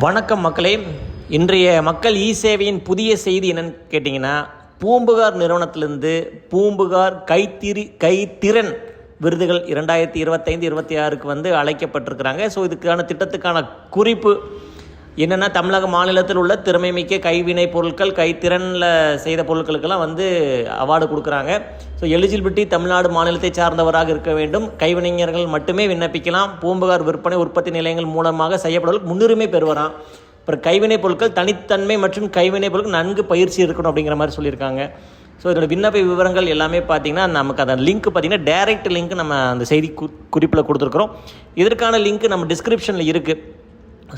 வணக்கம் மக்களே. இன்றைய மக்கள் சேவையின் புதிய செய்தி என்னன்னு கேட்டிங்கன்னா, பூம்புகார் நிறுவனத்திலிருந்து பூம்புகார் கைத்திறன் விருதுகள் 2025-26 அழைக்கப்பட்டிருக்கிறாங்க. ஸோ இதுக்கான திட்டத்துக்கான குறிப்பு என்னென்னா, தமிழக மாநிலத்தில் உள்ள திறமைமிக்க கைவினை பொருட்கள், கைத்திறனில் செய்த பொருட்களுக்கெல்லாம் அவார்டு கொடுக்குறாங்க. ஸோ எலிஜிபிலிட்டி தமிழ்நாடு மாநிலத்தை சார்ந்தவராக இருக்க வேண்டும். கைவினைஞர்கள் மட்டுமே விண்ணப்பிக்கலாம். பூம்புகார் விற்பனை உற்பத்தி நிலையங்கள் மூலமாக செய்யப்படுவதற்கு முன்னுரிமை பெறுவராம். அப்புறம் கைவினை பொருட்கள் தனித்தன்மை மற்றும் கைவினை பொருட்கள் நன்கு பயிற்சி இருக்கணும் அப்படிங்கிற மாதிரி சொல்லியிருக்காங்க. ஸோ இதோட விண்ணப்ப விவரங்கள் எல்லாமே பார்த்திங்கன்னா, நமக்கு அந்த லிங்க் பார்த்திங்கன்னா டைரக்ட் லிங்க் நம்ம அந்த செய்தி குறிப்பில் கொடுத்துருக்குறோம். இதற்கான லிங்க் நம்ம டிஸ்கிரிப்ஷனில் இருக்குது.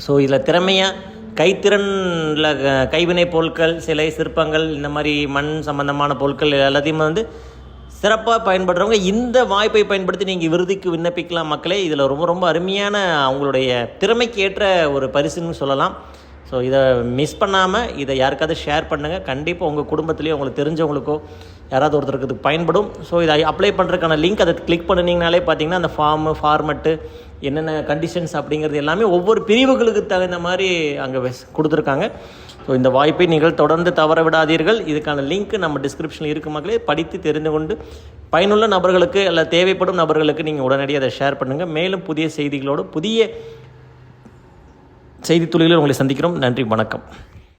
ஸோ இதில் திறமையாக கைத்திறனில் கைவினை பொருட்கள், சிலை, சிற்பங்கள், இந்த மாதிரி மண் சம்பந்தமான பொருட்கள் எல்லாத்தையுமே சிறப்பாக பயன்படுறவங்க இந்த வாய்ப்பை பயன்படுத்தி நீங்கள் விருதுக்கு விண்ணப்பிக்கலாம் மக்களே. இதில் ரொம்ப ரொம்ப அருமையான அவங்களுடைய திறமைக்கு ஏற்ற ஒரு பரிசுன்னு சொல்லலாம். ஸோ இதை மிஸ் பண்ணாமல் இதை யாருக்காவது ஷேர் பண்ணுங்கள். கண்டிப்பாக உங்கள் குடும்பத்துலேயோ உங்களுக்கு தெரிஞ்சவங்களுக்கோ யாராவது ஒருத்தருக்கு இது பயன்படும். ஸோ இதை அப்ளை பண்ணுறதுக்கான லிங்க் அதை கிளிக் பண்ணிங்கனாலே பார்த்தீங்கன்னா அந்த ஃபார்மெட்டு என்னென்ன கண்டிஷன்ஸ் அப்படிங்கிறது எல்லாமே ஒவ்வொரு பிரிவுகளுக்கு தகுந்த மாதிரி அங்கே கொடுத்துருக்காங்க. ஸோ இந்த வாய்ப்பை நீங்கள் தொடர்ந்து தவற விடாதீர்கள். இதுக்கான லிங்க் நம்ம டிஸ்கிரிப்ஷனில் இருக்க மக்களே. படித்து தெரிந்து கொண்டு பயனுள்ள நபர்களுக்கு அல்ல தேவைப்படும் நபர்களுக்கு நீங்கள் உடனடியாக அதை ஷேர் பண்ணுங்கள். மேலும் புதிய செய்திகளோடு புதிய செய்தி துளிகளில் உங்களை சந்திக்கிறோம். நன்றி, வணக்கம்.